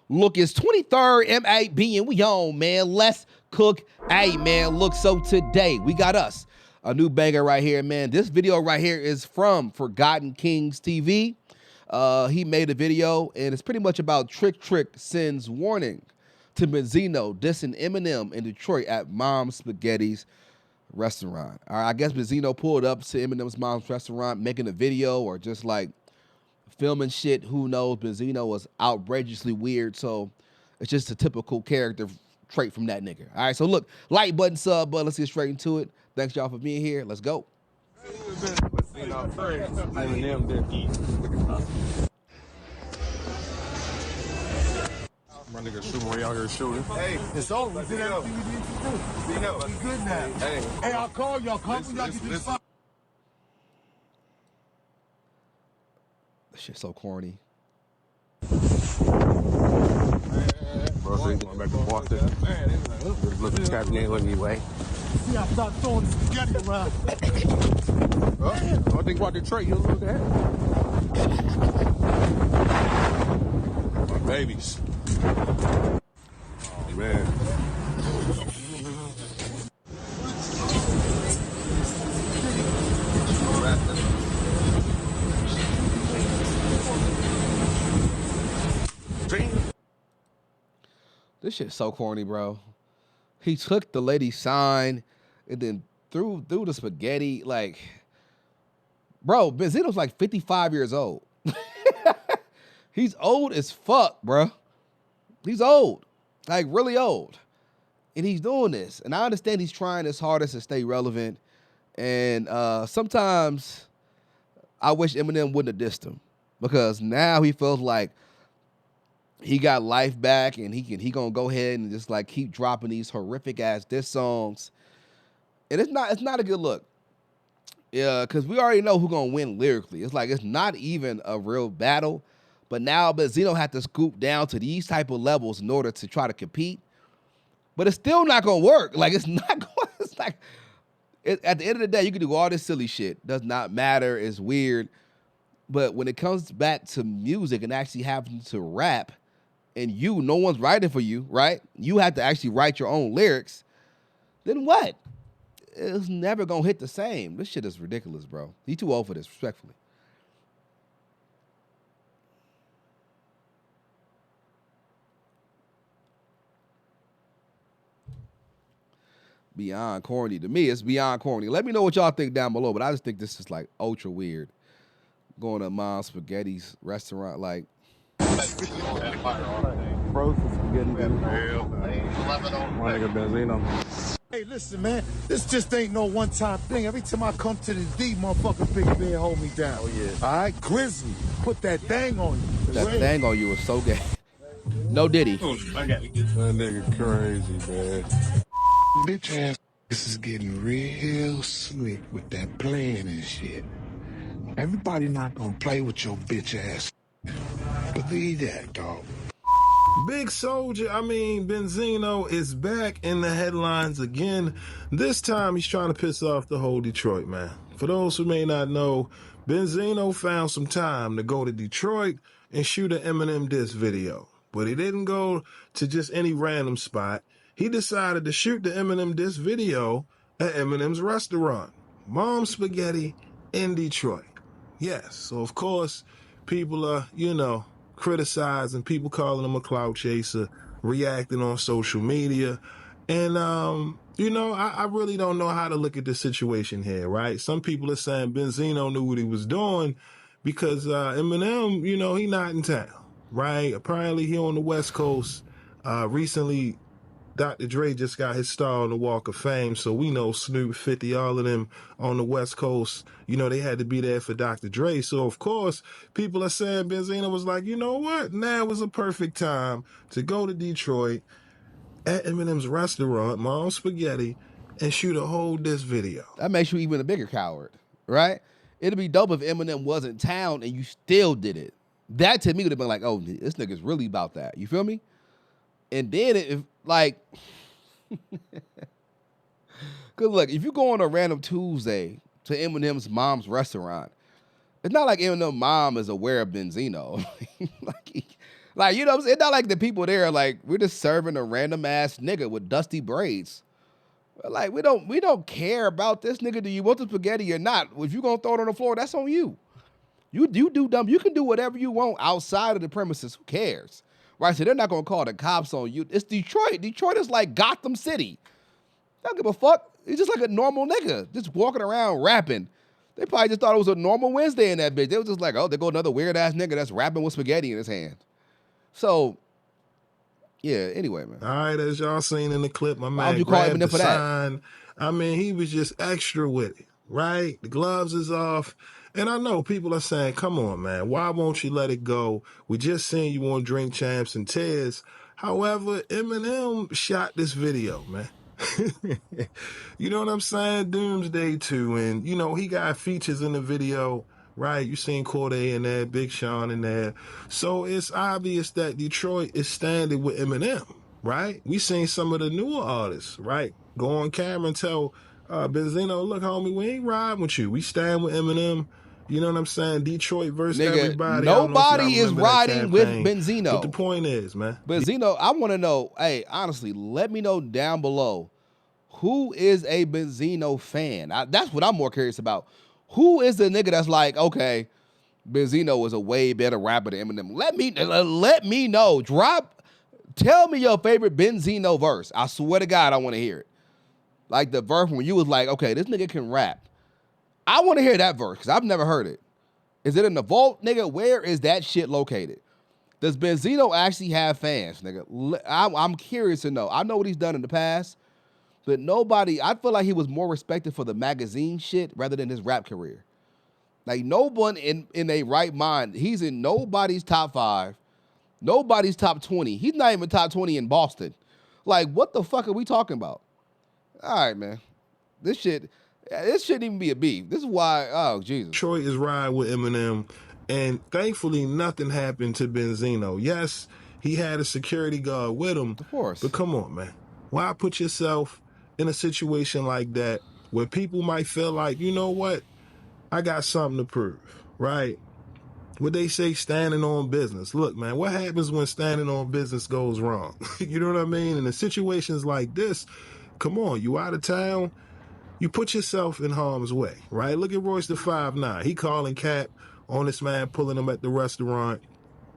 Look, it's 23rd MAB and we on, man. Let's cook. Hey, man, look, so today we got us a new banger right here, man. This video right here is from Forgotten Kings TV. He made a video, and it's pretty much about Trick sends warning to Benzino dissing Eminem in Detroit at Mom's Spaghetti's restaurant. All right, I guess Benzino pulled up to Eminem's mom's restaurant making a video or just like filming shit. Who knows? Benzino was outrageously weird, so it's just a typical character trait from that nigga. All right, so look, like button, sub button. Let's get straight into it. Thanks y'all for being here. Let's go. Eminem did. My nigga shooting way out here shooting. Hey, it's over. We did everything we need to do. We good now. Hey, I'll call y'all. Come when y'all get to the spot. That shit's so corny. Bro, so he's going back to Boston. Look at Cabernet anyway. See, I start throwing the spaghetti around. I don't think about Detroit, you look at my babies. Oh, man. This shit's so corny, bro. He took the lady's sign and then threw the spaghetti. Like, bro, Benzino's like 55 years old. He's old as fuck, bro. He's old, like really old. And he's doing this. And I understand he's trying his hardest to stay relevant. And sometimes I wish Eminem wouldn't have dissed him, because now he feels like he got life back and he gonna go ahead and just like keep dropping these horrific ass diss songs. And it's not a good look. Yeah, because we already know who's gonna win lyrically. It's like it's not even a real battle. But now Benzino had to scoop down to these type of levels in order to try to compete. But it's still not gonna work. Like it's not going. It's like at the end of the day, you can do all this silly shit. Does not matter. It's weird. But when it comes back to music and actually having to rap, and no one's writing for you, right? You have to actually write your own lyrics. Then what? It's never gonna hit the same. This shit is ridiculous, bro. He too old for this, respectfully. Beyond corny. To me, it's beyond corny. Let me know what y'all think down below, but I just think this is like ultra weird. Going to Mom's Spaghetti's restaurant, like. Frozen spaghetti. My nigga Benzino. Hey, listen, man. This just ain't no one-time thing. Every time I come to the D, motherfucker, Big Ben hold me down. Oh, yeah. All right? Grizzly, put that thing on you. That thing on you was so gay. No Diddy. I got it. That nigga crazy, man. Bitch ass, this is getting real slick with that playing and shit. Everybody not gonna play with your bitch ass. Believe that, dog. Big Soldier, Benzino is back in the headlines again. This time he's trying to piss off the whole Detroit, man. For those who may not know, Benzino found some time to go to Detroit and shoot an Eminem diss video. But he didn't go to just any random spot. He decided to shoot the Eminem diss video at Eminem's restaurant, Mom's Spaghetti in Detroit. Yes, so of course, people are, criticizing, people calling him a clout chaser, reacting on social media. And, I really don't know how to look at this situation here, right? Some people are saying Benzino knew what he was doing because Eminem, he not in town, right? Apparently he on the West Coast. Recently, Dr. Dre just got his star on the Walk of Fame, so we know Snoop, 50, all of them on the West Coast, they had to be there for Dr. Dre. So, of course, people are saying Benzino was like, you know what? Now was a perfect time to go to Detroit at Eminem's restaurant, Mom's Spaghetti, and shoot a whole diss video. That makes you even a bigger coward, right? It'd be dope if Eminem was in town and you still did it. That to me would have been like, oh, this nigga's really about that. You feel me? And then if like, cause look, if you go on a random Tuesday to Eminem's mom's restaurant, it's not like Eminem's mom is aware of Benzino. Like, you know what I'm saying? It's not like the people there, like, we're just serving a random ass nigga with dusty braids. Like, we don't care about this nigga. Do you want the spaghetti or not? If you gonna throw it on the floor, that's on you. You do dumb. You can do whatever you want outside of the premises. Who cares? Right? So they're not gonna call the cops on you. It's Detroit. Detroit is like Gotham City. They don't give a fuck. He's just like a normal nigga, just walking around rapping. They probably just thought it was a normal Wednesday in that bitch. They was just like, oh, there go another weird ass nigga that's rapping with spaghetti in his hand. So, yeah. Anyway, man. All right, as y'all seen in the clip, my man you call grabbed Eminem the for that? sign. I mean, he was just extra with it, right? The gloves is off. And I know people are saying, come on, man, why won't you let it go? We just seen you on Drink Champs and Tears. However, Eminem shot this video, man. You know what I'm saying? Doomsday 2. And, you know, he got features in the video, right? You seen Corday in there, Big Sean in there. So it's obvious that Detroit is standing with Eminem, right? We seen some of the newer artists, right? Go on camera and tell Benzino, look, homie, we ain't riding with you. We stand with Eminem. You know what I'm saying? Detroit versus Nigga, everybody. nobody is riding with Benzino. But the point is, man. Benzino, I want to know, hey, honestly, let me know down below, who is a Benzino fan? That's what I'm more curious about. Who is the nigga that's like, okay, Benzino is a way better rapper than Eminem? Let me know. Tell me your favorite Benzino verse. I swear to God, I want to hear it. Like the verse when you was like, okay, this nigga can rap. I want to hear that verse because I've never heard it. Is it in the vault, nigga? Where is that shit located? Does Benzino actually have fans, nigga? I'm curious to know. I know what he's done in the past, but I feel like he was more respected for the magazine shit rather than his rap career. Like, no one in a right mind, he's in nobody's top 5, nobody's top 20. He's not even top 20 in Boston. Like, what the fuck are we talking about? All right, man. This shouldn't even be a beef. This is why, oh, Jesus. Detroit is riding with Eminem, and thankfully nothing happened to Benzino. Yes, he had a security guard with him. Of course. But come on, man. Why put yourself in a situation like that where people might feel like, you know what? I got something to prove, right? What they say, standing on business. Look, man, what happens when standing on business goes wrong? You know what I mean? And in situations like this, come on, you out of town, you put yourself in harm's way, right? Look at Royce the 5'9". He calling Cap on this man, pulling him at the restaurant.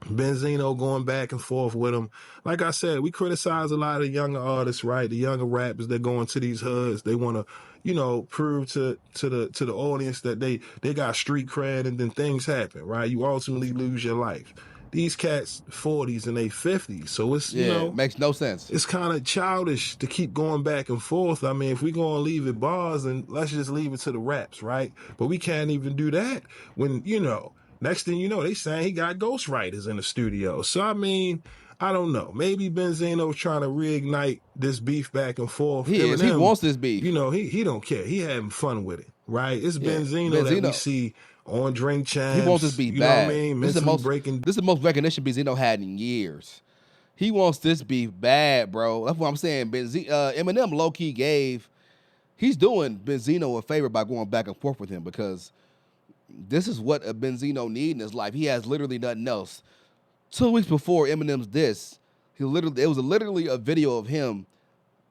Benzino going back and forth with him. Like I said, we criticize a lot of younger artists, right? The younger rappers that go into these hoods. They want to, you know, prove to the audience that they got street cred, and then things happen, right? You ultimately lose your life. These cats 40s and they 50s, so it's, you know, makes no sense. It's kind of childish to keep going back and forth. I mean, if we're going to leave it bars, then let's just leave it to the raps, right? But we can't even do that when, you know, next thing you know, they saying he got ghostwriters in the studio. So, I mean, I don't know. Maybe Benzino's trying to reignite this beef back and forth. He wants this beef. You know, he don't care. He having fun with it, right? It's Benzino that we see on Drink Champs. He wants this beef bad. You know what I mean? This is the most recognition Benzino had in years. He wants this beef bad, bro. That's what I'm saying. Eminem low-key he's doing Benzino a favor by going back and forth with him, because this is what a Benzino need in his life. He has literally nothing else. 2 weeks before Eminem's diss, it was literally a video of him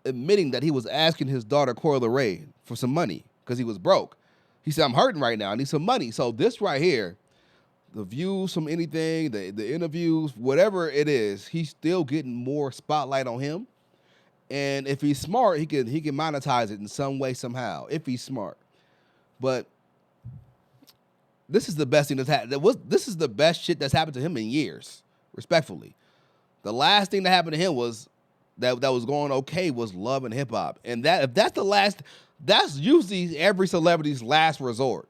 admitting that he was asking his daughter Coi Leray for some money because he was broke. He said, I'm hurting right now. I need some money. So this right here, the views from anything, the interviews, whatever it is, he's still getting more spotlight on him. And if he's smart, he can monetize it in some way, somehow, if he's smart. But this is the best thing that's happened. This is the best shit that's happened to him in years, respectfully. The last thing that happened to him was that was going okay was love and hip hop. And if that's the last, that's usually every celebrity's last resort,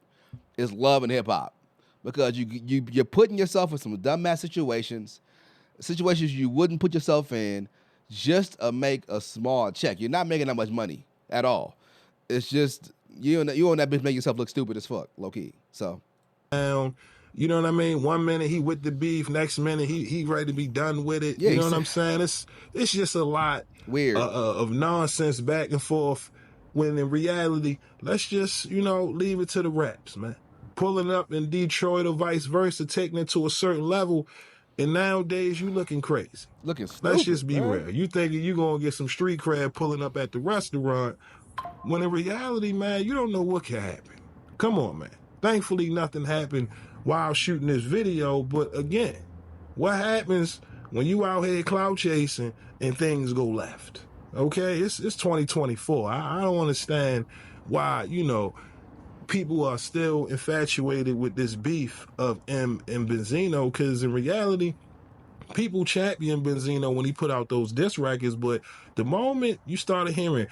is love and hip hop. Because you're putting yourself in some dumbass situations you wouldn't put yourself in just to make a small check. You're not making that much money at all. It's just you and that bitch make yourself look stupid as fuck, low key. So, you know what I mean? 1 minute he with the beef, next minute he ready to be done with it. Yeah, you know what I'm saying? It's just a lot weird of nonsense back and forth. When in reality, let's just, you know, leave it to the raps, man. Pulling up in Detroit or vice versa, taking it to a certain level. And nowadays, you looking crazy. Looking Let's stupid, just be man. real. You thinking you going to get some street cred pulling up at the restaurant, when in reality, man, you don't know what can happen. Come on, man. Thankfully, nothing happened while shooting this video. But again, what happens when you out here clout chasing and things go left? Okay, it's 2024. I don't understand why, people are still infatuated with this beef of M and Benzino, because in reality, people champion Benzino when he put out those diss records, but the moment you started hearing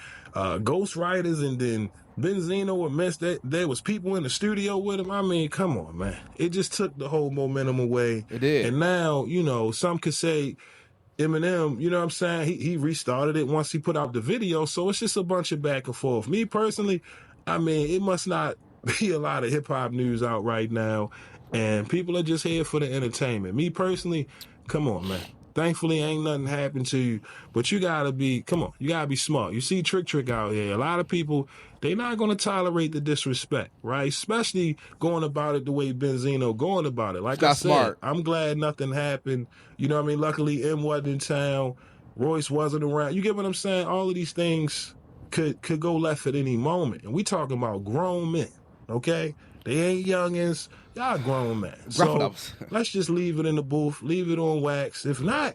ghost writers and then Benzino admits that there was people in the studio with him, I mean, come on, man. It just took the whole momentum away. It did. And now, some could say Eminem, you know what I'm saying? He restarted it once he put out the video, so it's just a bunch of back and forth. Me personally, I mean, it must not be a lot of hip-hop news out right now, and people are just here for the entertainment. Me personally, come on, man. Thankfully, ain't nothing happened to you, but you gotta be smart. You see Trick out here. A lot of people, they not gonna tolerate the disrespect, right? Especially going about it the way Benzino going about it. Like I said, smart. I'm glad nothing happened. You know what I mean? Luckily, M wasn't in town. Royce wasn't around. You get what I'm saying? All of these things could go left at any moment. And we talking about grown men, okay? They ain't youngins. Y'all grown men. So let's just leave it in the booth, leave it on wax. If not,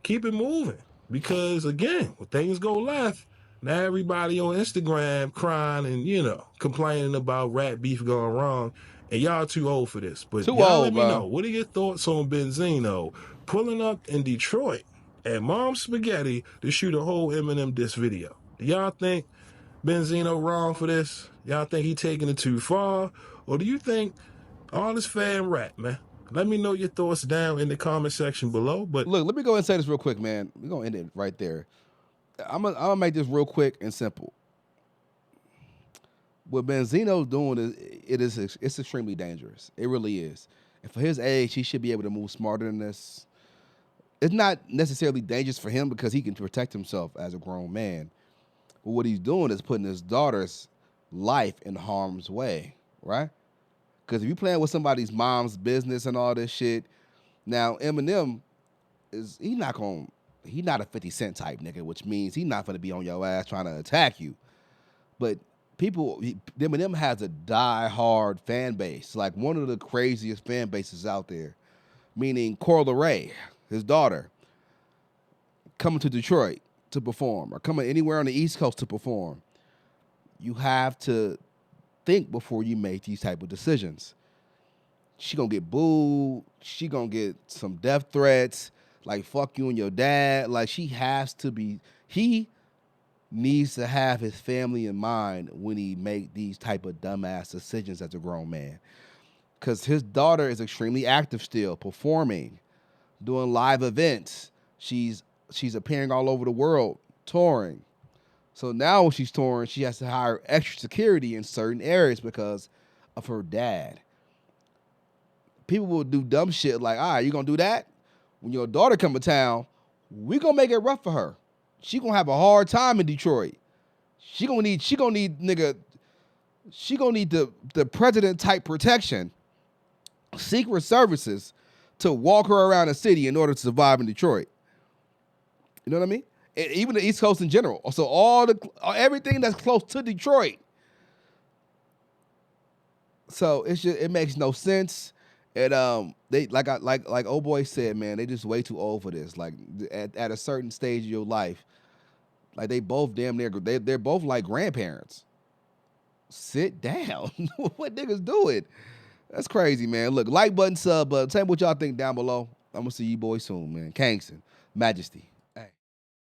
keep it moving. Because again, when things go left, now everybody on Instagram crying and, complaining about rap beef going wrong. And y'all too old for this. But y'all let me know. What are your thoughts on Benzino pulling up in Detroit at Mom's Spaghetti to shoot a whole Eminem diss video? Do y'all think Benzino wrong for this? Y'all think he taking it too far? Or do you think all this fan rap, man? Let me know your thoughts down in the comment section below. But look, let me go and say this real quick, man. We're gonna end it right there. I'm gonna make this real quick and simple. What Benzino's doing it's extremely dangerous. It really is. And for his age, he should be able to move smarter than this. It's not necessarily dangerous for him because he can protect himself as a grown man. But what he's doing is putting his daughter's life in harm's way, right? Because if you're playing with somebody's mom's business and all this shit, now Eminem he's not a 50 Cent type nigga, which means he's not gonna be on your ass trying to attack you. But Eminem has a die-hard fan base, like one of the craziest fan bases out there, meaning Corla Ray, his daughter, coming to Detroit to perform or coming anywhere on the East Coast to perform. You have to think before you make these type of decisions. She gonna get booed. She gonna get some death threats, like fuck you and your dad. Like he needs to have his family in mind when he make these type of dumbass decisions as a grown man. Because his daughter is extremely active still, performing, doing live events. She's appearing all over the world, touring. So now when she's touring, she has to hire extra security in certain areas because of her dad. People will do dumb shit like, all right, you gonna do that? When your daughter come to town, we gonna make it rough for her. She gonna have a hard time in Detroit. She gonna need the president type protection, secret services to walk her around the city in order to survive in Detroit. You know what I mean? And even the East Coast in general. So everything that's close to Detroit. So it makes no sense. And they like old boy said, man, they just way too old for this. Like at a certain stage of your life, like they both damn near they're both like grandparents. Sit down. What niggas doing? That's crazy, man. Look, like button, sub button. Tell me what y'all think down below. I'm gonna see you boys soon, man. Kingston, Majesty.